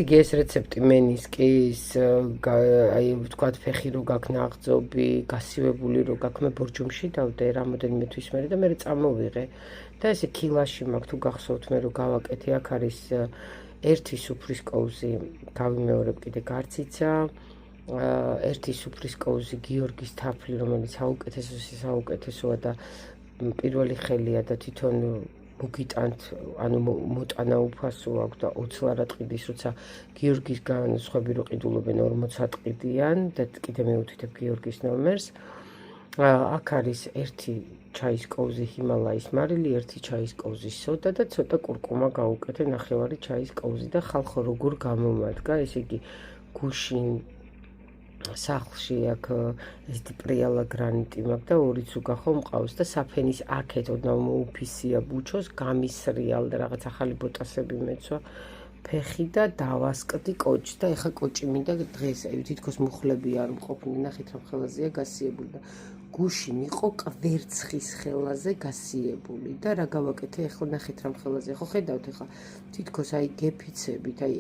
იგი ეს რეცეპტი მენისკის, აი ვთქვათ ფეხი რო გაქვს ნაღწობი, გასივებული რო გაქვს, მე ბორჯომში დავდე რამოდენიმე თვის მერე და მე წამოვიღე და ესე ქილაში მაქვს თუ გახსოვთ მე რო გავაკეთე, აქ არის ერთი სუფრის კოვზი, გავიმეორებ კიდე გარციცა, ერთი სუფრის კოვზი გიორგის თაფლი, რომელიც საუკეთესოა და პირველი ხელია და თვითონ მოგიტანთ, ანუ მოტანა უფასო აქვს და 20 ლარა ტყიდის, როცა გიორგისგან სხვები რო ყიდულობენ 40 ტყიდიან და კიდე მეუთითებ გიორგის ნომერს. აქ არის ერთი ჩაის კოვზი ჰიმალაის მარილი, ერთი ჩაის კოვზი სოდა და ცოტა კურკუმა გავუკეთე, ნახევარი ჩაის კოვზი და ხალხო როგორ გამომადგა, ესე იგი გუშინ სახლში აქ ეს პრიალა გრანიტი მაქვს და ორი ცუგა ხომ მყავს და საფენის აქეთ ოდნავ მოუფისია ბუჩოს, გამისრიალ და რაღაც ახალი ბოტასები მეცვა ფეხი და დავასკდი კოჭს და ეხა კოჭი მინდა დღეს აი თითქოს მუხლები არ მყოფნი, ნახეთ რა ხელაზეა გასიებული და გუშინ იყო კვერცხის ხელაზე გასიებული და რა გავაკეთე ეხლა ნახეთ რა ხელაზეა, ხო ხედავთ ეხლა თითქოს აი გეფიცებით, აი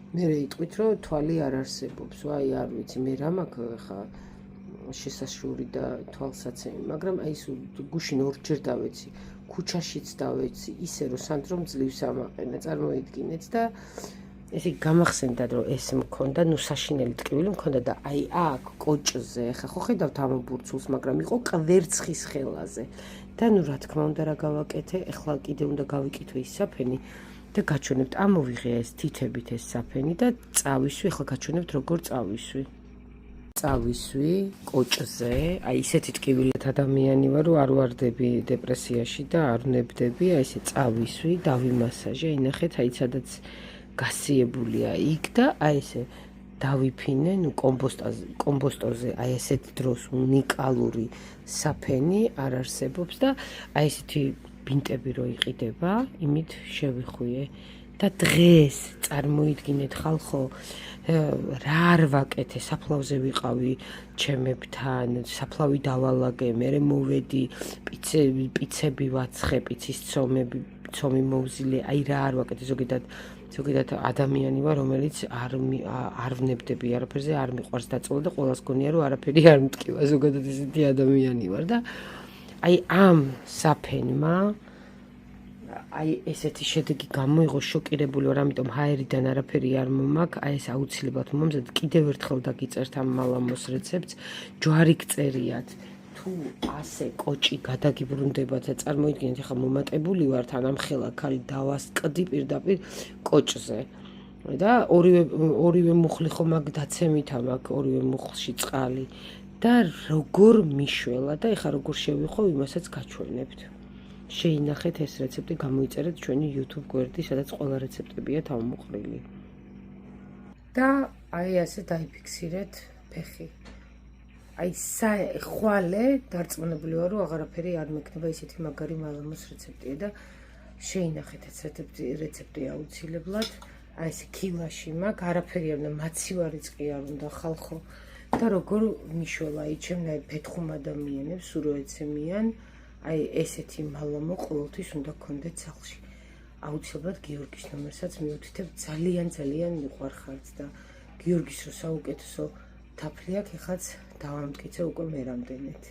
მე იტყვით რომ თვალი არ არსებობს, აი არ ვიცი მე რა მაქვს ხა შესაშური და თვალსაცემი, მაგრამ აი ეს გუშინ ორჯერ დავეცი, ქუჩაშიც დავეცი, ისე რომ სანდრომ ძლივს ამაყენა, წარმოიდგინეთ და ესე გამახსენდა რომ ეს მქონდა, ნუ საშინელი ტკივილი მქონდა და აი აქ კოჭზე, ხა ხო ხედავთ ამ ბურცულს, მაგრამ იყო კვერცხის ხელაზე და ნუ რა თქმა უნდა რა გავაკეთე, ეხლა კიდე უნდა გავიკითო ის საფენი და გაჩვენებთ, ამოვიღე ეს თითებით ეს საფენი და წავისვი, ახლა გაჩვენებთ როგორ წავისვი კოჭზე, აი ისეთი ტკივილით ადამიანი ვარ, რომ არ ვარდები დეპრესიაში და არ ვნებდები, აი ესე წავისვი, დავიმასაჟე, აი ნახეთ, აი სადაც გასიებულია იქ და აი ესე დავიფინე, ნუ კომბოსტოზე, აი ესეთ დროს უნიკალური საფენი არ არსებობს და აი ესეთი ბინტები რო იყიდება, იმით შევიხვიე და დღეს წარმოიდგინეთ ხალხო, რა არ ვაკეთე, საფლავზე ვიყავი ჩემებთან, საფლავი დავალაგე, მერე მოვედი, პიცები ვაცხე, პიცის ცომი მოვზილე, აი რა არ ვაკეთე, ზოგადად ადამიანი ვარ, რომელიც არ ვნებდები არაფერზე, არ მიყვარს დაწოლა და ყველას გონია რომ არაფერი არ მტკივა, ზოგადად ესეთი ადამიანი ვარ და აი ამ საფენმა აი ესეთი შედეგი გამოიღო, შოკირებული ვარ, ამიტომ ჰაერიდან არაფერი არ მომაქვს, აი ეს აუცილებლად მომზადდ, კიდევ ერთხელ დაგიწერთ ამ მალამოს რეცეპტს, ჯვარი გწერიათ, თუ ასე კოჭი გადაგიბრუნდებათ და წარმოიდგინეთ, ახლა მომატებული ვართ, ანამხელა ქალი დავასკდი პირდაპირ კოჭზე და ორივე მუხლი ხომ აქ დაცემით ამაქვს, ორივე მუხლში წყალი და როგორ მიშველა და ეხლა როგორ შევიხო, იმასაც გაჩვენებთ. შეინახეთ ეს რეცეპტი, გამოიწერეთ ჩვენი YouTube გვერდი, სადაც ყველა რეცეპტებია თავმოყრილი. და აი ასე დაიფიქსირეთ ფეხი. აი ხვალე დარწმუნებული ვარ, რომ აღარაფერი არ მექნება, ისეთი მაგარი მალამოს რეცეპტია და შეინახეთ ეს რეცეპტი აუცილებლად. აი ესე ქილაში მაქვს, არაფერი არ უნდა, მაცივარიც კი არ უნდა ხალხო. და როგორ მიშველა ჩემნაირ ფეთხუმ ადამიანებს სულ ეცემიან, აი ესეთი მალამო ყოველთვის უნდა გქონდეთ სახლში. აუცილებლად გიორგის ნომერსაც მიუთითებ, ძალიან მიყვარხართ და გიორგის რო საუკეთესო თაფლი აქვს, ეხაც დავამტკიცე უკვე მე რამდენად.